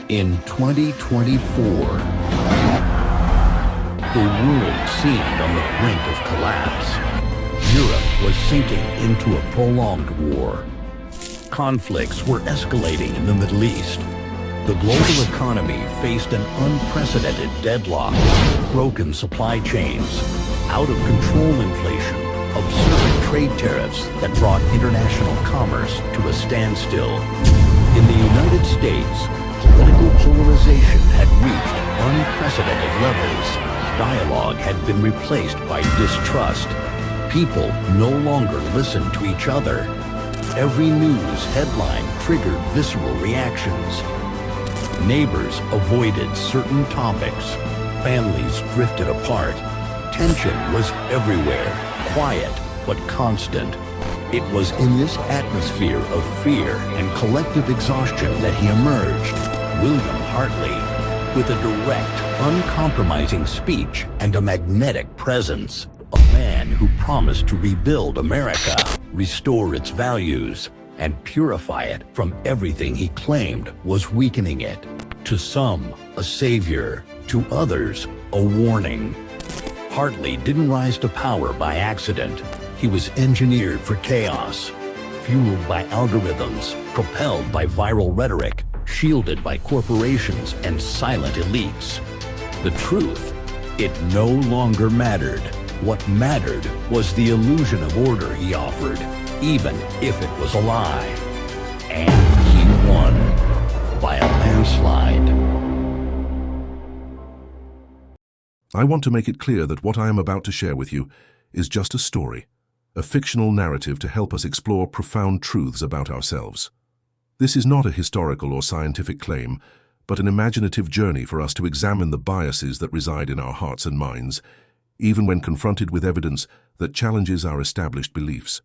In 2024, the world seemed on the brink of collapse. Europe was sinking into a prolonged war. Conflicts were escalating in the Middle East. The global economy faced an unprecedented deadlock, broken supply chains, out-of-control inflation, absurd trade tariffs that brought international commerce to a standstill. In the United States, political polarization had reached unprecedented levels. Dialogue had been replaced by distrust. People no longer listened to each other. Every news headline triggered visceral reactions. Neighbors avoided certain topics. Families drifted apart. Tension was everywhere, quiet but constant. It was in this atmosphere of fear and collective exhaustion that he emerged, William Hartley, with a direct, uncompromising speech and a magnetic presence. A man who promised to rebuild America, restore its values, and purify it from everything he claimed was weakening it. To some, a savior. To others, a warning. Hartley didn't rise to power by accident. He was engineered for chaos, fueled by algorithms, propelled by viral rhetoric, shielded by corporations and silent elites. The truth, it no longer mattered. What mattered was the illusion of order he offered, even if it was a lie. And he won by a landslide. I want to make it clear that what I am about to share with you is just a story, a fictional narrative to help us explore profound truths about ourselves. This is not a historical or scientific claim, but an imaginative journey for us to examine the biases that reside in our hearts and minds, even when confronted with evidence that challenges our established beliefs.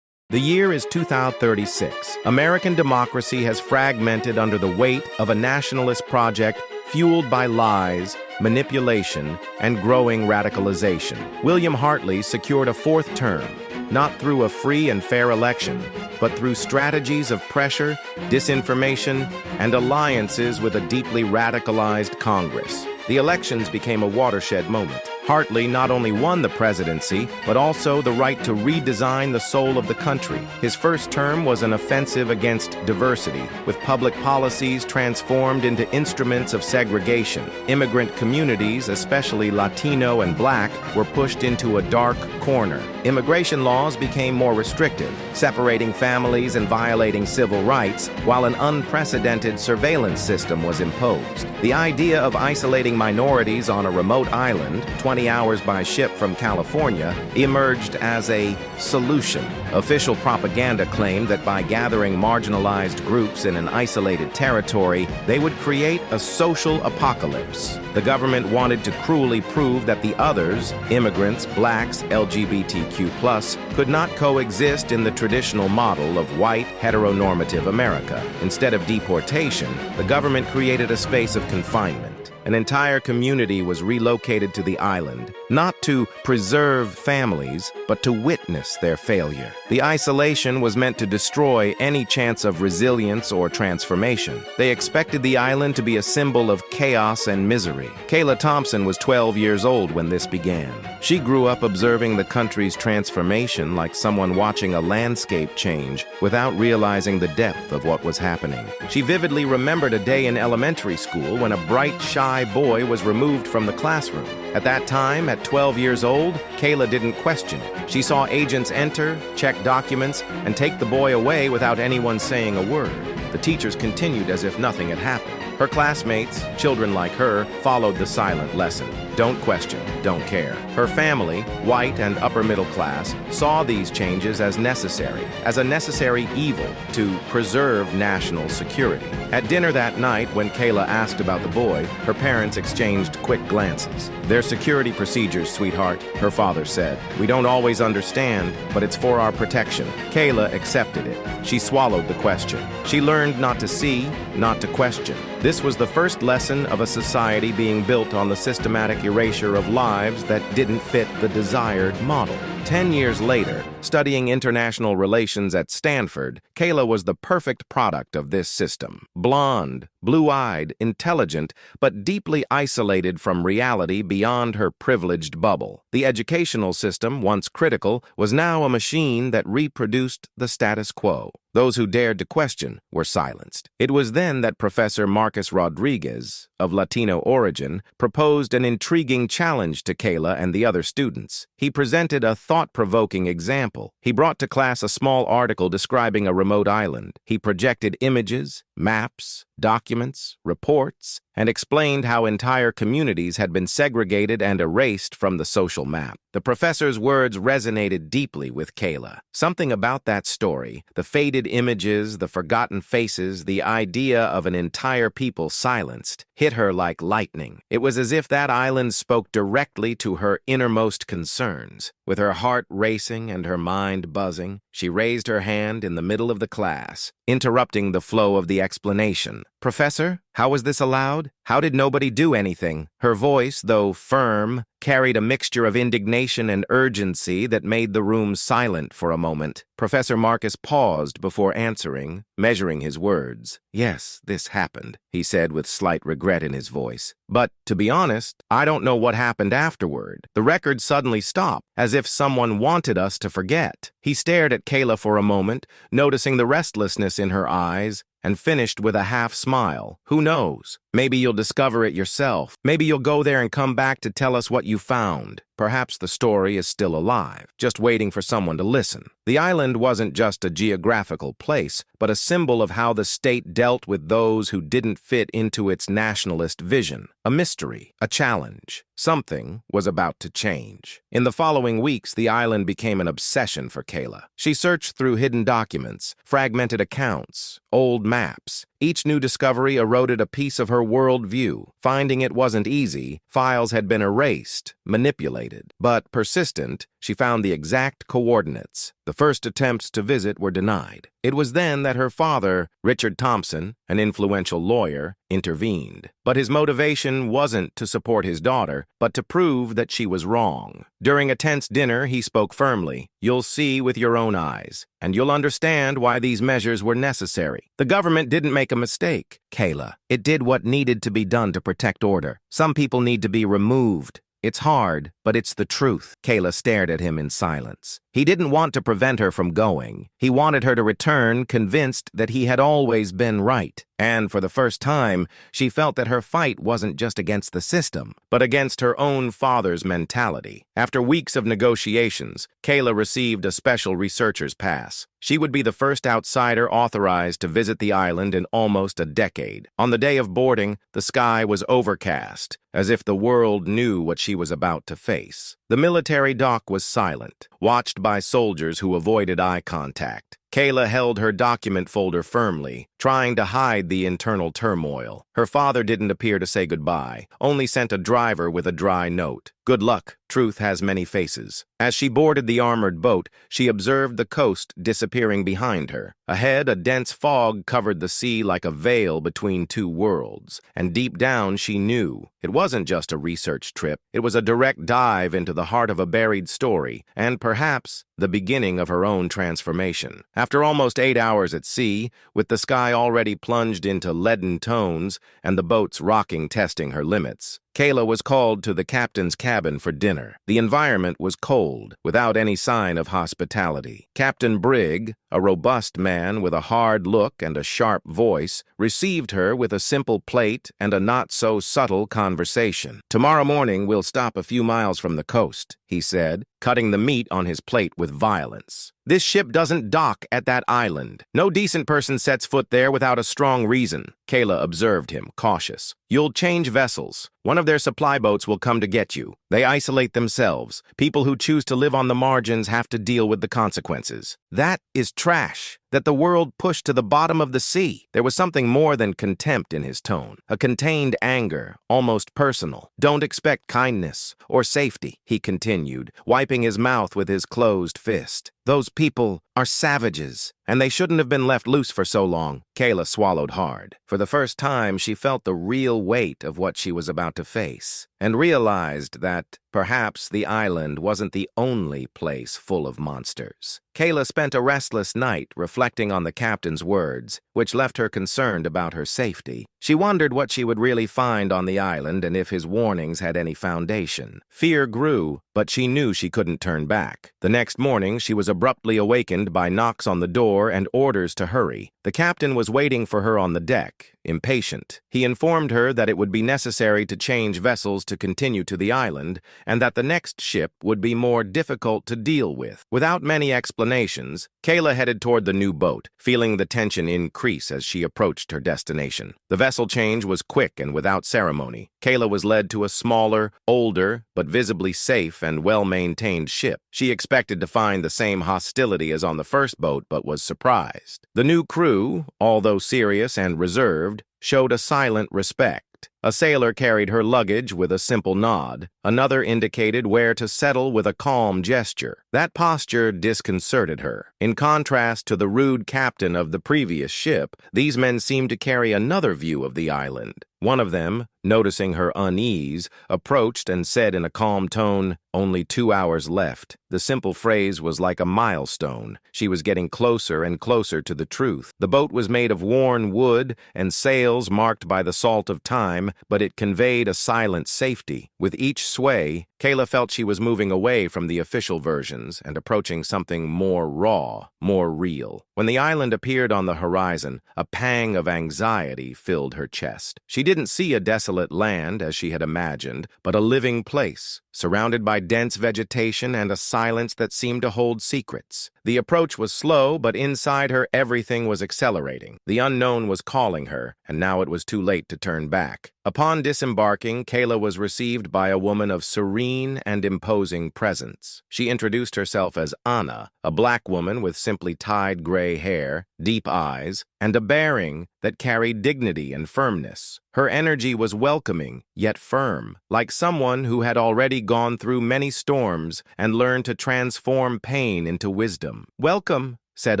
The year is 2036. American democracy has fragmented under the weight of a nationalist project fueled by lies, manipulation, and growing radicalization. William Hartley secured a fourth term, not through a free and fair election, but through strategies of pressure, disinformation, and alliances with a deeply radicalized Congress. The elections became a watershed moment. Hartley not only won the presidency, but also the right to redesign the soul of the country. His first term was an offensive against diversity, with public policies transformed into instruments of segregation. Immigrant communities, especially Latino and Black, were pushed into a dark corner. Immigration laws became more restrictive, separating families and violating civil rights, while an unprecedented surveillance system was imposed. The idea of isolating minorities on a remote island, 20 hours by ship from California, emerged as a solution. Official propaganda claimed that by gathering marginalized groups in an isolated territory, they would create a social apocalypse. The government wanted to cruelly prove that the others, immigrants, blacks, LGBTQ+, could not coexist in the traditional model of white, heteronormative America. Instead of deportation, the government created a space of confinement. An entire community was relocated to the island, not to preserve families, but to witness their failure. The isolation was meant to destroy any chance of resilience or transformation. They expected the island to be a symbol of chaos and misery. Kayla Thompson was 12 years old when this began. She grew up observing the country's transformation like someone watching a landscape change without realizing the depth of what was happening. She vividly remembered a day in elementary school when a bright, shy boy was removed from the classroom. At that time, at 12 years old, Kayla didn't question it. She saw agents enter, check documents, and take the boy away without anyone saying a word. The teachers continued as if nothing had happened. Her classmates, children like her, followed the silent lesson. Don't question, don't care. Her family, white and upper middle class, saw these changes as a necessary evil to preserve national security. At dinner that night, when Kayla asked about the boy, her parents exchanged quick glances. "They're security procedures, sweetheart," her father said. "We don't always understand, but it's for our protection." Kayla accepted it. She swallowed the question. She learned not to see, not to question. This was the first lesson of a society being built on the systematic erasure of lives that didn't fit the desired model. 10 years later, studying international relations at Stanford, Kayla was the perfect product of this system. Blonde, blue-eyed, intelligent, but deeply isolated from reality beyond her privileged bubble. The educational system, once critical, was now a machine that reproduced the status quo. Those who dared to question were silenced. It was then that Professor Marcus Rodriguez, of Latino origin, proposed an intriguing challenge to Kayla and the other students. He presented a thought-provoking example. He brought to class a small article describing a remote island. He projected images, maps, documents, reports, and explained how entire communities had been segregated and erased from the social map. The professor's words resonated deeply with Kayla. Something about that story, the faded images, the forgotten faces, the idea of an entire people silenced, hit her like lightning. It was as if that island spoke directly to her innermost concerns. With her heart racing and her mind buzzing, she raised her hand in the middle of the class, interrupting the flow of the explanation. "Professor, how was this allowed? How did nobody do anything?" Her voice, though firm, carried a mixture of indignation and urgency that made the room silent for a moment. Professor Marcus paused before answering, measuring his words. "Yes, this happened," he said with slight regret in his voice. "But, to be honest, I don't know what happened afterward. The record suddenly stopped, as if someone wanted us to forget." He stared at Kayla for a moment, noticing the restlessness in her eyes, and finished with a half-smile. "Who knows? Maybe you'll discover it yourself. Maybe you'll go there and come back to tell us what you found. Perhaps the story is still alive, just waiting for someone to listen." The island wasn't just a geographical place, but a symbol of how the state dealt with those who didn't fit into its nationalist vision. A mystery, a challenge. Something was about to change. In the following weeks, the island became an obsession for Kayla. She searched through hidden documents, fragmented accounts, old maps. Each new discovery eroded a piece of her worldview. Finding it wasn't easy. Files had been erased, manipulated. But persistent, she found the exact coordinates. The first attempts to visit were denied. It was then that her father, Richard Thompson, an influential lawyer, intervened. But his motivation wasn't to support his daughter, but to prove that she was wrong. During a tense dinner, he spoke firmly. "You'll see with your own eyes, and you'll understand why these measures were necessary. The government didn't make a mistake, Kayla. It did what needed to be done to protect order. Some people need to be removed. It's hard, but it's the truth." Kayla stared at him in silence. He didn't want to prevent her from going. He wanted her to return, convinced that he had always been right. And for the first time, she felt that her fight wasn't just against the system, but against her own father's mentality. After weeks of negotiations, Kayla received a special researcher's pass. She would be the first outsider authorized to visit the island in almost a decade. On the day of boarding, the sky was overcast, as if the world knew what she was about to face. The military dock was silent, watched by soldiers who avoided eye contact. Kayla held her document folder firmly, trying to hide the internal turmoil. Her father didn't appear to say goodbye, only sent a driver with a dry note. "Good luck. Truth has many faces." As she boarded the armored boat, she observed the coast disappearing behind her. Ahead, a dense fog covered the sea like a veil between two worlds, and deep down she knew it wasn't just a research trip. It was a direct dive into the heart of a buried story, and perhaps the beginning of her own transformation. After almost 8 hours at sea, with the sky already plunged into leaden tones and the boats rocking, testing her limits, Kayla was called to the captain's cabin for dinner. The environment was cold, without any sign of hospitality. Captain Brigg, a robust man with a hard look and a sharp voice, received her with a simple plate and a not-so-subtle conversation. "Tomorrow morning we'll stop a few miles from the coast," he said, cutting the meat on his plate with violence. "This ship doesn't dock at that island. No decent person sets foot there without a strong reason." Kayla observed him, cautious. "You'll change vessels. One of their supply boats will come to get you. They isolate themselves. People who choose to live on the margins have to deal with the consequences." "That is trash that the world pushed to the bottom of the sea." There was something more than contempt in his tone, a contained anger, almost personal. "Don't expect kindness or safety," he continued, wiping his mouth with his closed fist. Those people are savages, and they shouldn't have been left loose for so long. Kayla swallowed hard. For the first time, she felt the real weight of what she was about to face, and realized that perhaps the island wasn't the only place full of monsters. Kayla spent a restless night reflecting on the captain's words, which left her concerned about her safety. She wondered what she would really find on the island and if his warnings had any foundation. Fear grew, but she knew she couldn't turn back. The next morning, she was abruptly awakened by knocks on the door and orders to hurry. The captain was waiting for her on the deck, impatient. He informed her that it would be necessary to change vessels to continue to the island, and that the next ship would be more difficult to deal with. Without many explanations, Kayla headed toward the new boat, feeling the tension increase as she approached her destination. The vessel change was quick and without ceremony. Kayla was led to a smaller, older, but visibly safe and well-maintained ship. She expected to find the same hostility as on the first boat, but was surprised. The new crew, although serious and reserved, showed a silent respect. A sailor carried her luggage with a simple nod. Another indicated where to settle with a calm gesture. That posture disconcerted her. In contrast to the rude captain of the previous ship, these men seemed to carry another view of the island. One of them, noticing her unease, approached and said in a calm tone, "Only 2 hours left." The simple phrase was like a milestone. She was getting closer and closer to the truth. The boat was made of worn wood and sails marked by the salt of time, but it conveyed a silent safety. With each sway, Kayla felt she was moving away from the official versions and approaching something more raw, more real. When the island appeared on the horizon, a pang of anxiety filled her chest. She didn't see a desolate land as she had imagined, but a living place, surrounded by dense vegetation and a silence that seemed to hold secrets. The approach was slow, but inside her everything was accelerating. The unknown was calling her, and now it was too late to turn back. Upon disembarking, Kayla was received by a woman of serene and imposing presence. She introduced herself as Anna, a black woman with simply tied gray hair, deep eyes, and a bearing that carried dignity and firmness. Her energy was welcoming, yet firm, like someone who had already gone through many storms and learned to transform pain into wisdom. "Welcome," said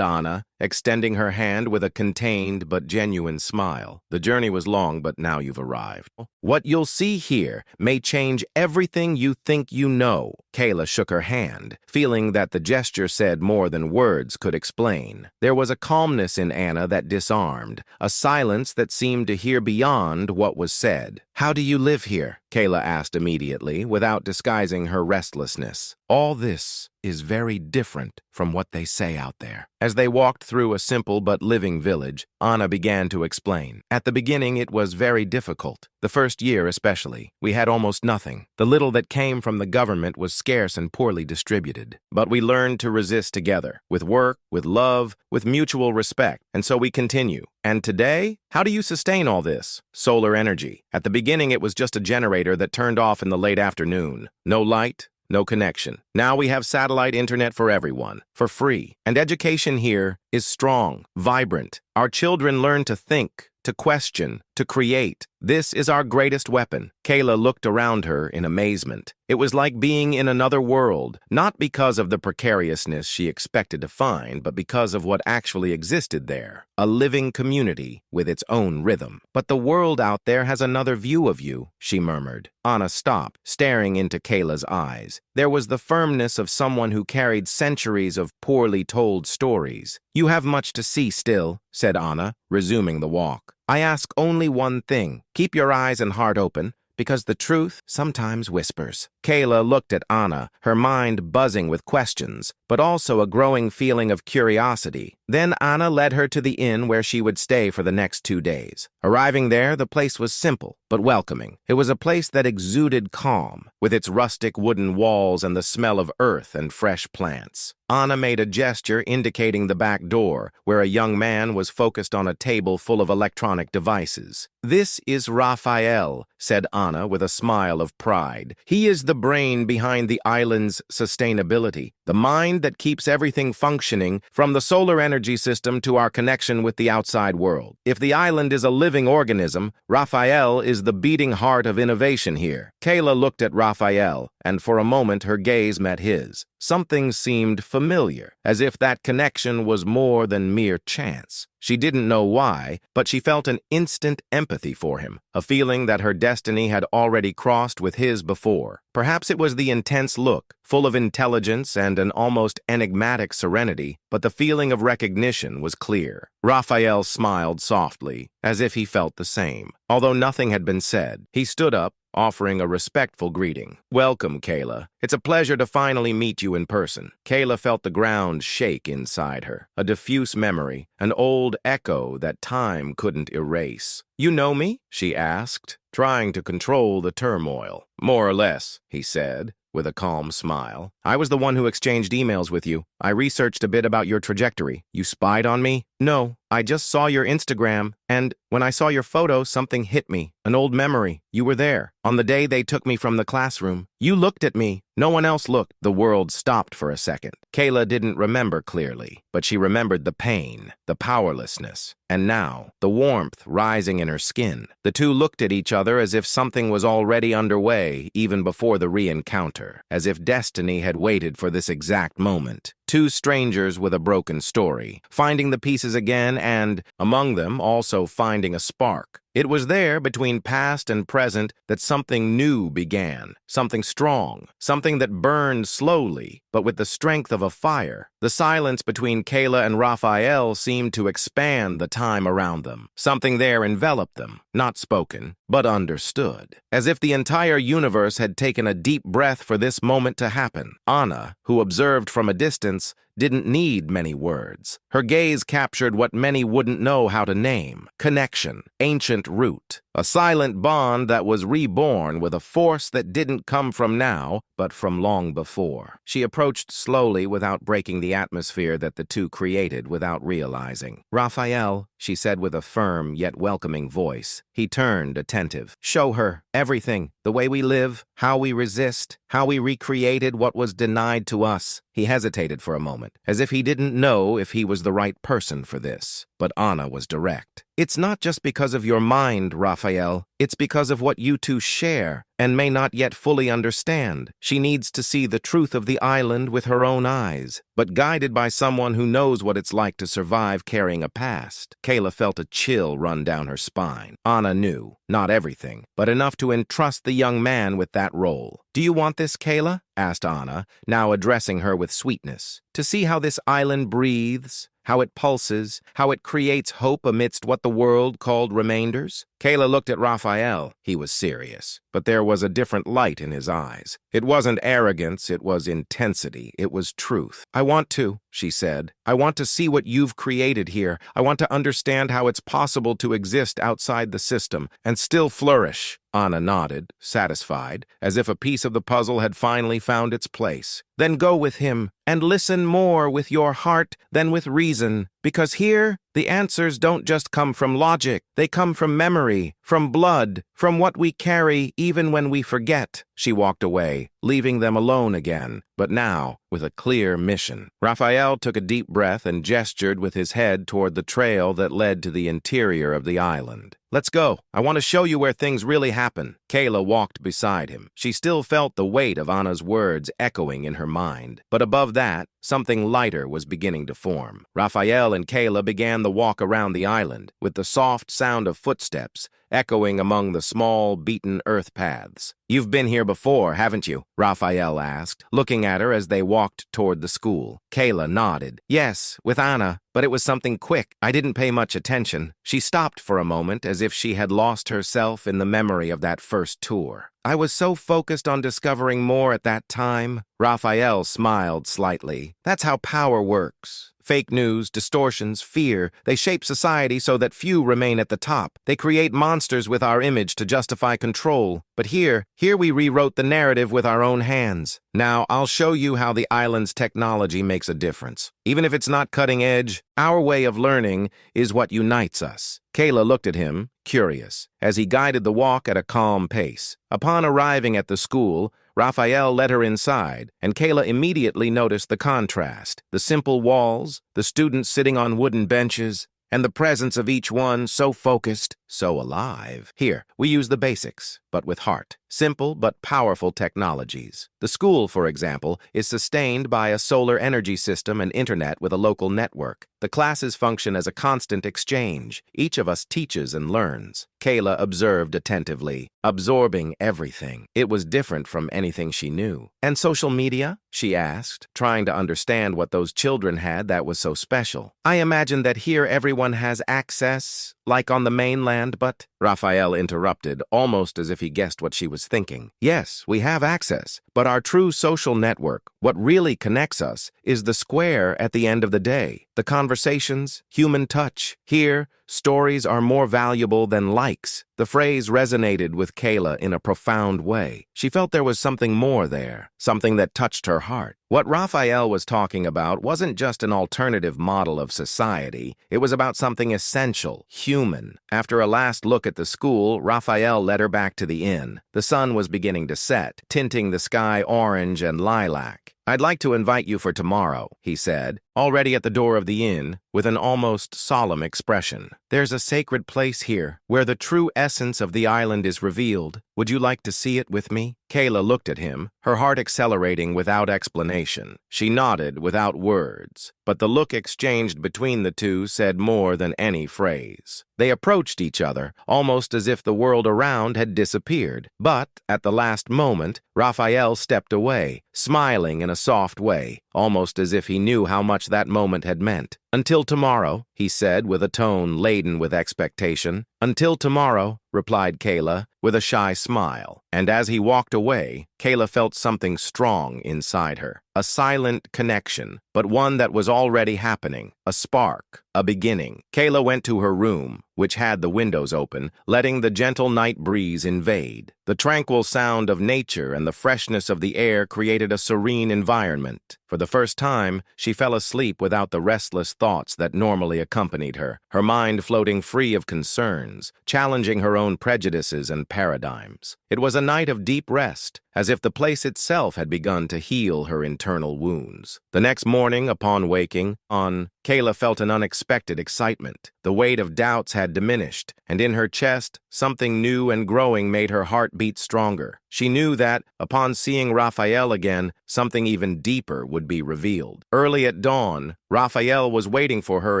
Anna, extending her hand with a contained but genuine smile. "The journey was long, but now you've arrived. What you'll see here may change everything you think you know." Kayla shook her hand, feeling that the gesture said more than words could explain. There was a calmness in Anna that disarmed, a silence that seemed to hear beyond what was said. "How do you live here?" Kayla asked immediately, without disguising her restlessness. "All this is very different from what they say out there." As they walked through a simple but living village, Anna began to explain. "At the beginning, it was very difficult. The first year especially. We had almost nothing. The little that came from the government was scarce and poorly distributed. But we learned to resist together, with work, with love, with mutual respect. And so we continue. And today, how do you sustain all this? Solar energy. At the beginning, it was just a generator that turned off in the late afternoon. No light, no connection. Now we have satellite internet for everyone, for free. And education here is strong, vibrant. Our children learn to think, to question, to create. This is our greatest weapon." Kayla looked around her in amazement. It was like being in another world, not because of the precariousness she expected to find, but because of what actually existed there. A living community with its own rhythm. "But the world out there has another view of you," she murmured. Anna stopped, staring into Kayla's eyes. There was the firmness of someone who carried centuries of poorly told stories. "You have much to see still," said Anna, resuming the walk. "I ask only one thing. Keep your eyes and heart open, because the truth sometimes whispers." Kayla looked at Anna, her mind buzzing with questions, but also a growing feeling of curiosity. Then Anna led her to the inn where she would stay for the next 2 days. Arriving there, the place was simple, but welcoming. It was a place that exuded calm, with its rustic wooden walls and the smell of earth and fresh plants. Anna made a gesture indicating the back door, where a young man was focused on a table full of electronic devices. "This is Raphael," said Anna with a smile of pride. "He is the brain behind the island's sustainability, the mind that keeps everything functioning, from the solar energy system to our connection with the outside world. If the island is a living organism, Raphael is the beating heart of innovation here." Kayla looked at Raphael, and for a moment her gaze met his. Something seemed familiar, as if that connection was more than mere chance. She didn't know why, but she felt an instant empathy for him, a feeling that her destiny had already crossed with his before. Perhaps it was the intense look, full of intelligence and an almost enigmatic serenity, but the feeling of recognition was clear. Raphael smiled softly, as if he felt the same. Although nothing had been said, he stood up, offering a respectful greeting. "Welcome, Kayla. It's a pleasure to finally meet you in person." Kayla felt the ground shake inside her, a diffuse memory, an old echo that time couldn't erase. "You know me?" she asked, trying to control the turmoil. "More or less," he said, with a calm smile. "I was the one who exchanged emails with you. I researched a bit about your trajectory. You spied on me?" "No, I just saw your Instagram, and when I saw your photo, something hit me. An old memory. You were there, on the day they took me from the classroom. You looked at me. No one else looked." The world stopped for a second. Kayla didn't remember clearly, but she remembered the pain, the powerlessness, and now, the warmth rising in her skin. The two looked at each other as if something was already underway, even before the re-encounter, as if destiny had waited for this exact moment. Two strangers with a broken story, finding the pieces again and, among them, also finding a spark. It was there, between past and present, that something new began, something strong, something that burned slowly, but with the strength of a fire. The silence between Kayla and Raphael seemed to expand the time around them. Something there enveloped them, not spoken, but understood. As if the entire universe had taken a deep breath for this moment to happen. Anna, who observed from a distance, didn't need many words. Her gaze captured what many wouldn't know how to name: connection, ancient root, a silent bond that was reborn with a force that didn't come from now, but from long before. She approached slowly without breaking the atmosphere that the two created without realizing. "Raphael," she said with a firm yet welcoming voice. He turned, attentive. "Show her everything, the way we live, how we resist, how we recreated what was denied to us." He hesitated for a moment, as if he didn't know if he was the right person for this. But Anna was direct. "It's not just because of your mind, Raphael. It's because of what you two share and may not yet fully understand. She needs to see the truth of the island with her own eyes, but guided by someone who knows what it's like to survive carrying a past." Kayla felt a chill run down her spine. Anna knew, not everything, but enough to entrust the young man with that role. "Do you want this, Kayla?" asked Anna, now addressing her with sweetness. "To see how this island breathes, how it pulses, how it creates hope amidst what the world called remainders?" Kayla looked at Raphael. He was serious, but there was a different light in his eyes. It wasn't arrogance, it was intensity, it was truth. "I want to," she said. "I want to see what you've created here. I want to understand how it's possible to exist outside the system and still flourish." Anna nodded, satisfied, as if a piece of the puzzle had finally found its place. "Then go with him, and listen more with your heart than with reason, because here, the answers don't just come from logic. They come from memory, from blood, from what we carry even when we forget." She walked away, leaving them alone again, but now with a clear mission. Raphael took a deep breath and gestured with his head toward the trail that led to the interior of the island. "Let's go. I want to show you where things really happen." Kayla walked beside him. She still felt the weight of Anna's words echoing in her mind, but above that, something lighter was beginning to form. Raphael and Kayla began the walk around the island, with the soft sound of footsteps echoing among the small, beaten earth paths. "You've been here before, haven't you?" Raphael asked, looking at her as they walked toward the school. Kayla nodded. "Yes, with Anna, but it was something quick. I didn't pay much attention." She stopped for a moment as if she had lost herself in the memory of that first tour. "I was so focused on discovering more at that time." Raphael smiled slightly. "That's how power works. Fake news, distortions, fear, they shape society so that few remain at the top. They create monsters with our image to justify control. But here we rewrote the narrative with our own hands. Now, I'll show you how the island's technology makes a difference. Even if it's not cutting edge, our way of learning is what unites us." Kayla looked at him, curious, as he guided the walk at a calm pace. Upon arriving at the school, Raphael led her inside, and Kayla immediately noticed the contrast: the simple walls, the students sitting on wooden benches, and the presence of each one so focused, so alive. "Here, we use the basics. but with heart. Simple but powerful technologies. The school, for example, is sustained by a solar energy system and internet with a local network. The classes function as a constant exchange. Each of us teaches and learns. Kayla observed attentively, absorbing everything. It was different from anything she knew. And social media? She asked, trying to understand what those children had that was so special. I imagine that here everyone has access, like on the mainland, but... Raphael interrupted, almost as if he guessed what she was thinking. Yes, we have access, but our true social network, what really connects us, is the square at the end of the day. The conversations, human touch. Here, stories are more valuable than likes. The phrase resonated with Kayla in a profound way. She felt there was something more there, something that touched her heart. What Raphael was talking about wasn't just an alternative model of society. It was about something essential, human. After a last look at the school, Raphael led her back to the inn. The sun was beginning to set, tinting the sky orange and lilac. I'd like to invite you for tomorrow, he said, already at the door of the inn, with an almost solemn expression. There's a sacred place here, where the true essence of the island is revealed. Would you like to see it with me? Kayla looked at him, her heart accelerating without explanation. She nodded without words, but the look exchanged between the two said more than any phrase. They approached each other, almost as if the world around had disappeared. But, at the last moment, Raphael stepped away, smiling in a soft way, almost as if he knew how much that moment had meant. Until tomorrow, he said with a tone laden with expectation. Until tomorrow, replied Kayla, with a shy smile. And as he walked away, Kayla felt something strong inside her. A silent connection, but one that was already happening. A spark, a beginning. Kayla went to her room, which had the windows open, letting the gentle night breeze invade. The tranquil sound of nature and the freshness of the air created a serene environment. For the first time, she fell asleep without the restless thoughts that normally accompanied her, her mind floating free of concerns, challenging her own prejudices and paradigms. It was a night of deep rest, as if the place itself had begun to heal her internal wounds. The next morning, upon waking, Kayla felt an unexpected excitement. The weight of doubts had diminished, and in her chest, something new and growing made her heart beat stronger. She knew that, upon seeing Raphael again, something even deeper would be revealed. Early at dawn, Raphael was waiting for her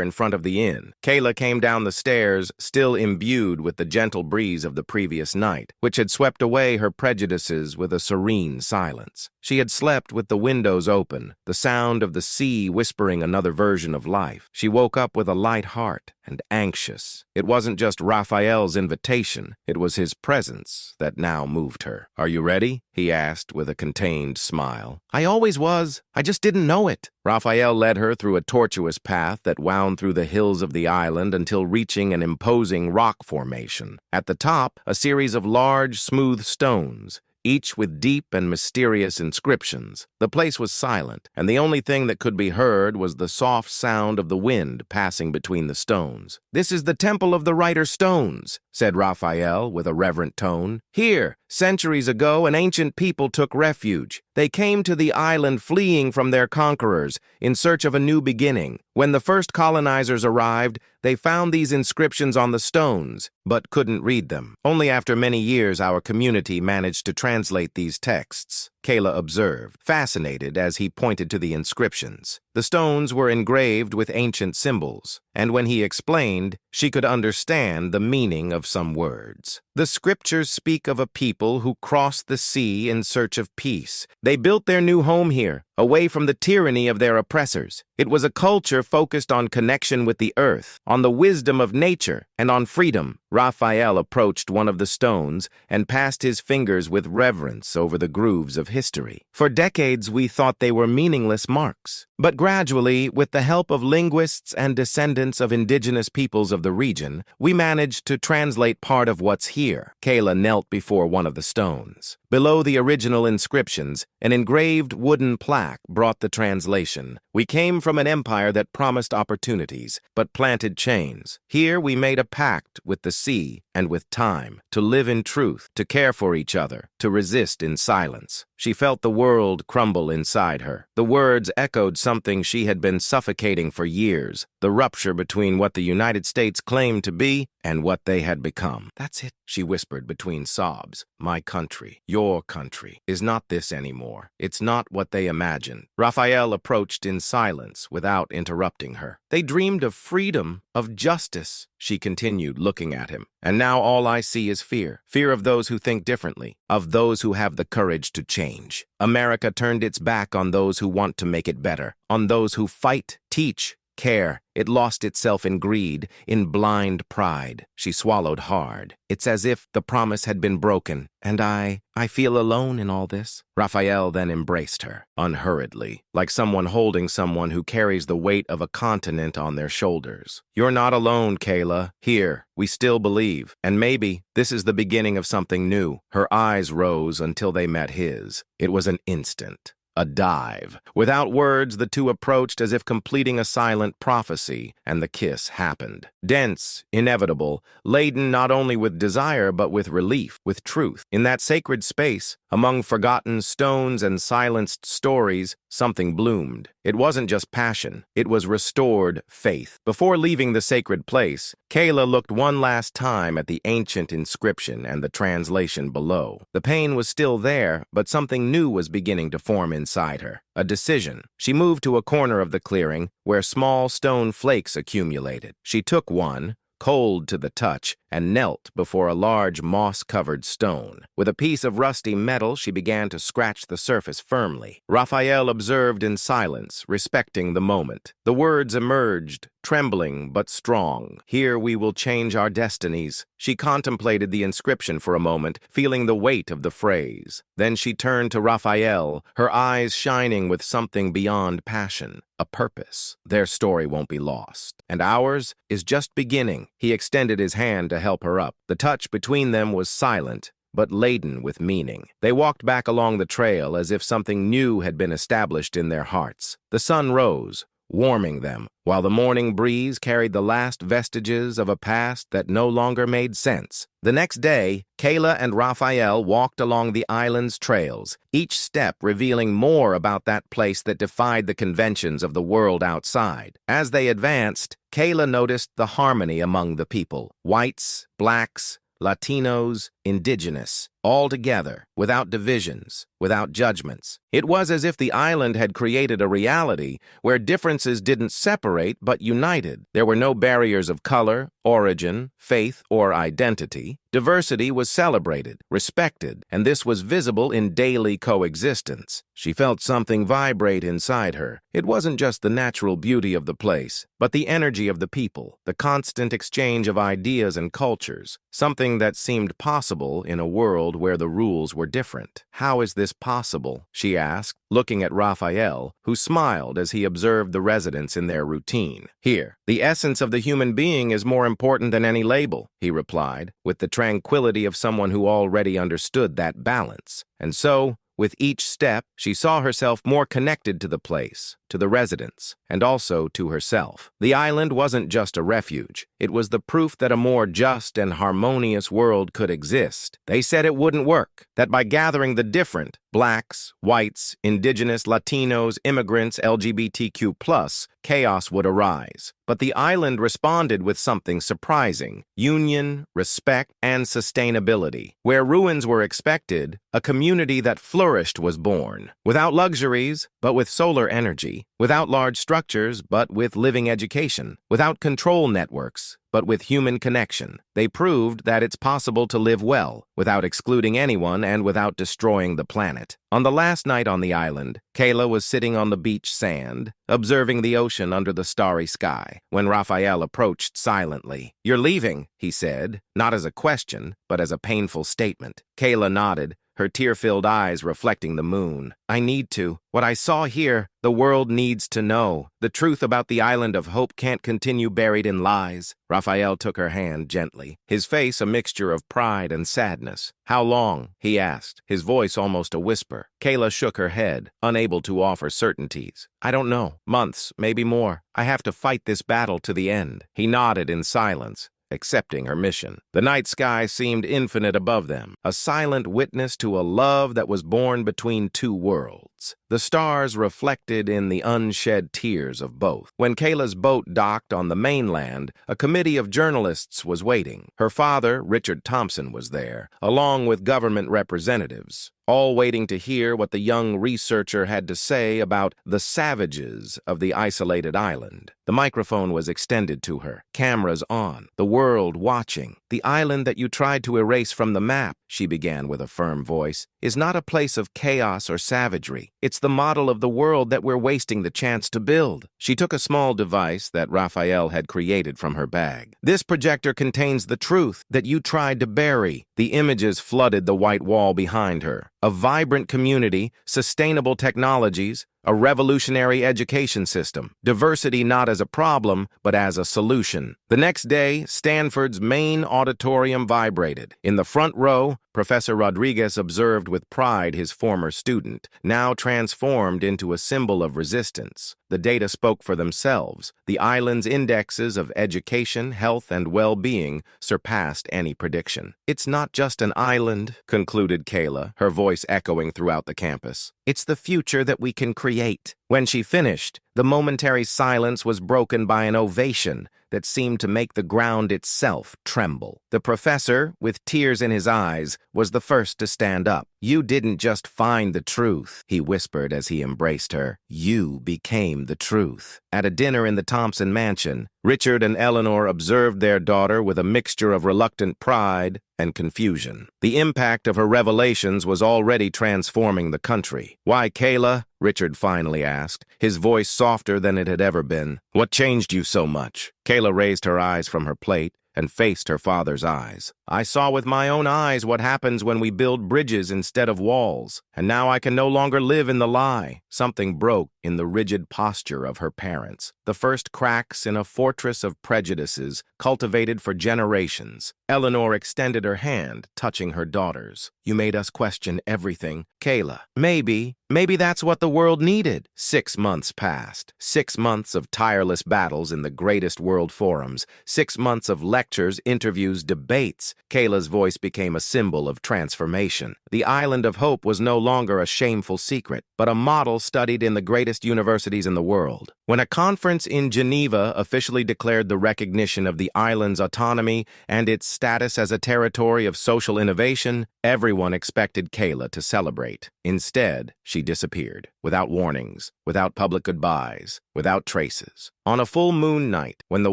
in front of the inn. Kayla came down the stairs, still imbued with the gentle breeze of the previous night, which had swept away her prejudices with a serene silence. She had slept with the windows open, the sound of the sea whispering another version of life. She woke up with a light heart and anxious. It wasn't just Raphael's invitation, it was his presence that now moved her. Are you ready? He asked with a contained smile. I always was. I just didn't know it. Raphael led her through a tortuous path that wound through the hills of the island until reaching an imposing rock formation. At the top, a series of large, smooth stones, each with deep and mysterious inscriptions. The place was silent, and the only thing that could be heard was the soft sound of the wind passing between the stones. This is the Temple of the Writer Stones, said Raphael with a reverent tone. Here, centuries ago, an ancient people took refuge. They came to the island fleeing from their conquerors in search of a new beginning. When the first colonizers arrived, they found these inscriptions on the stones, but couldn't read them. Only after many years our community managed to translate these texts, Kayla observed, fascinated as he pointed to the inscriptions. The stones were engraved with ancient symbols, and when he explained, she could understand the meaning of some words. The scriptures speak of a people who crossed the sea in search of peace. They built their new home here, away from the tyranny of their oppressors. It was a culture focused on connection with the earth, on the wisdom of nature, and on freedom. Raphael approached one of the stones and passed his fingers with reverence over the grooves of history. For decades, we thought they were meaningless marks. But gradually, with the help of linguists and descendants of indigenous peoples of the region, we managed to translate part of what's here. Kayla knelt before one of the stones. Below the original inscriptions, an engraved wooden plaque brought the translation. We came from an empire that promised opportunities, but planted chains. Here we made a pact with the sea and with time, to live in truth, to care for each other, to resist in silence. She felt the world crumble inside her. The words echoed something she had been suffocating for years, the rupture between what the United States claimed to be and what they had become. "That's it," she whispered between sobs. "My country, your country, is not this anymore. It's not what they imagined." Raphael approached in silence without interrupting her. "They dreamed of freedom, of justice," she continued, looking at him. "And now all I see is fear. Fear of those who think differently, of those who have the courage to change. America turned its back on those who want to make it better, on those who fight, teach, care. It lost itself in greed, in blind pride." She swallowed hard. "It's as if the promise had been broken, and I feel alone in all this." Raphael then embraced her, unhurriedly, like someone holding someone who carries the weight of a continent on their shoulders. "You're not alone, Kayla. Here, we still believe. And maybe this is the beginning of something new." Her eyes rose until they met his. It was an instant. A dive. Without words, the two approached as if completing a silent prophecy, and the kiss happened. Dense, inevitable, laden not only with desire but with relief, with truth. In that sacred space, among forgotten stones and silenced stories, something bloomed. It wasn't just passion, it was restored faith. Before leaving the sacred place, Kayla looked one last time at the ancient inscription and the translation below. The pain was still there, but something new was beginning to form inside her. A decision. She moved to a corner of the clearing where small stone flakes accumulated. She took one, cold to the touch, and knelt before a large moss-covered stone. With a piece of rusty metal, she began to scratch the surface firmly. Raphael observed in silence, respecting the moment. The words emerged, trembling but strong. "Here we will change our destinies." She contemplated the inscription for a moment, feeling the weight of the phrase. Then she turned to Raphael, her eyes shining with something beyond passion, a purpose. "Their story won't be lost, and ours is just beginning." He extended his hand to help her up. The touch between them was silent, but laden with meaning. They walked back along the trail as if something new had been established in their hearts. The sun rose, warming them, while the morning breeze carried the last vestiges of a past that no longer made sense. The next day, Kayla and Raphael walked along the island's trails, each step revealing more about that place that defied the conventions of the world outside. As they advanced, Kayla noticed the harmony among the people. Whites, blacks, Latinos, indigenous, all together, without divisions, without judgments. It was as if the island had created a reality where differences didn't separate but united. There were no barriers of color, origin, faith, or identity. Diversity was celebrated, respected, and this was visible in daily coexistence. She felt something vibrate inside her. It wasn't just the natural beauty of the place, but the energy of the people, the constant exchange of ideas and cultures, something that seemed possible in a world where the rules were different. "How is this possible?" she asked, looking at Raphael, who smiled as he observed the residents in their routine. "Here, the essence of the human being is more important than any label," he replied, with the tranquility of someone who already understood that balance. And so, with each step, she saw herself more connected to the place, to the residents, and also to herself. The island wasn't just a refuge. It was the proof that a more just and harmonious world could exist. They said it wouldn't work, that by gathering the different, blacks, whites, indigenous, Latinos, immigrants, LGBTQ+, chaos would arise. But the island responded with something surprising: union, respect, and sustainability. Where ruins were expected, a community that flourished was born. Without luxuries, but with solar energy. Without large structures, but with living education. Without control networks, but with human connection. They proved that it's possible to live well, without excluding anyone and without destroying the planet. On the last night on the island, Kayla was sitting on the beach sand, observing the ocean under the starry sky, when Raphael approached silently. "You're leaving," he said, not as a question, but as a painful statement. Kayla nodded, her tear-filled eyes reflecting the moon. "I need to. What I saw here, the world needs to know. The truth about the island of hope can't continue buried in lies." Raphael took her hand gently, his face a mixture of pride and sadness. "How long?" he asked, his voice almost a whisper. Kayla shook her head, unable to offer certainties. "I don't know. Months, maybe more. I have to fight this battle to the end." He nodded in silence, accepting her mission. The night sky seemed infinite above them, a silent witness to a love that was born between two worlds. The stars reflected in the unshed tears of both. When Kayla's boat docked on the mainland, a committee of journalists was waiting. Her father, Richard Thompson, was there, along with government representatives, all waiting to hear what the young researcher had to say about the savages of the isolated island. The microphone was extended to her, cameras on, the world watching. "The island that you tried to erase from the map," she began with a firm voice, "is not a place of chaos or savagery. It's the model of the world that we're wasting the chance to build." She took a small device that Raphael had created from her bag. "This projector contains the truth that you tried to bury." The images flooded the white wall behind her. A vibrant community, sustainable technologies, a revolutionary education system, diversity not as a problem, but as a solution. The next day, Stanford's main auditorium vibrated. In the front row, Professor Rodriguez observed with pride his former student, now transformed into a symbol of resistance. The data spoke for themselves. The island's indexes of education, health, and well-being surpassed any prediction. "It's not just an island," concluded Kayla, her voice echoing throughout the campus. "It's the future that we can create." When she finished, the momentary silence was broken by an ovation that seemed to make the ground itself tremble. The professor, with tears in his eyes, was the first to stand up. "You didn't just find the truth," he whispered as he embraced her. "You became the truth." At a dinner in the Thompson mansion, Richard and Eleanor observed their daughter with a mixture of reluctant pride and confusion. The impact of her revelations was already transforming the country. "Why, Kayla?" Richard finally asked, his voice softer than it had ever been. "What changed you so much?" Kayla raised her eyes from her plate and faced her father's eyes. "I saw with my own eyes what happens when we build bridges instead of walls, and now I can no longer live in the lie." Something broke in the rigid posture of her parents, the first cracks in a fortress of prejudices cultivated for generations. Eleanor extended her hand, touching her daughter's. "You made us question everything." "Kayla, maybe that's what the world needed." 6 months passed. 6 months of tireless battles in the greatest world forums. 6 months of lectures, interviews, debates. Kayla's voice became a symbol of transformation. The Island of Hope was no longer a shameful secret, but a model studied in the greatest universities in the world. When a conference in Geneva officially declared the recognition of the island's autonomy and its status as a territory of social innovation, everyone expected Kayla to celebrate. Instead, she disappeared, without warnings, without public goodbyes, without traces. On a full moon night, when the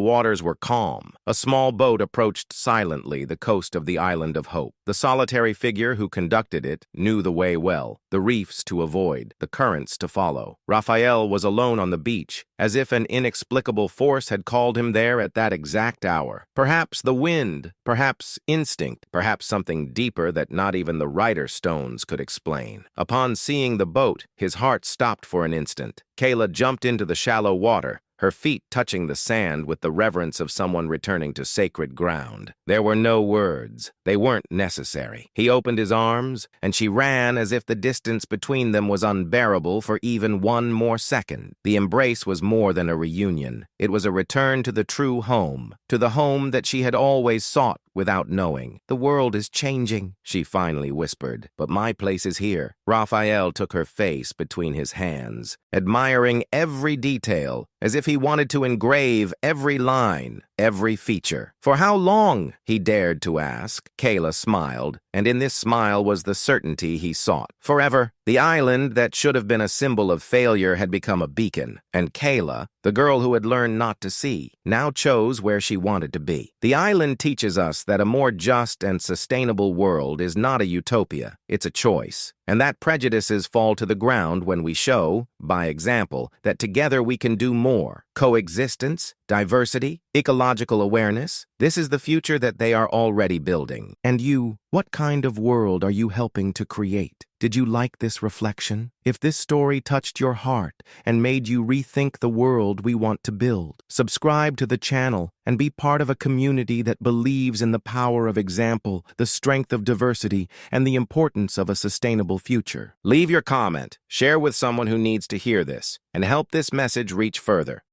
waters were calm, a small boat approached silently the coast of the Island of Hope. The solitary figure who conducted it knew the way well, the reefs to avoid, the currents to follow. Raphael was alone on the beach, as if an inexplicable force had called him there at that exact hour. Perhaps the wind, perhaps instinct, perhaps something deeper that not even the writer stones could explain. Upon seeing the boat, his heart stopped for an instant. Kayla jumped into the shallow water, her feet touching the sand with the reverence of someone returning to sacred ground. There were no words. They weren't necessary. He opened his arms, and she ran as if the distance between them was unbearable for even one more second. The embrace was more than a reunion. It was a return to the true home, to the home that she had always sought without knowing. "The world is changing," she finally whispered, "but my place is here." Raphael took her face between his hands, admiring every detail, as if he wanted to engrave every line, every feature. "For how long?" he dared to ask. Kayla smiled, and in this smile was the certainty he sought. "Forever." The island that should have been a symbol of failure had become a beacon, and Kayla, the girl who had learned not to see, now chose where she wanted to be. The island teaches us that a more just and sustainable world is not a utopia, it's a choice, and that prejudices fall to the ground when we show, by example, that together we can do more. Coexistence, diversity, ecological awareness, this is the future that they are already building. And you, what kind of world are you helping to create? Did you like this reflection? If this story touched your heart and made you rethink the world we want to build, subscribe to the channel and be part of a community that believes in the power of example, the strength of diversity, and the importance of a sustainable future. Leave your comment, share with someone who needs to hear this, and help this message reach further.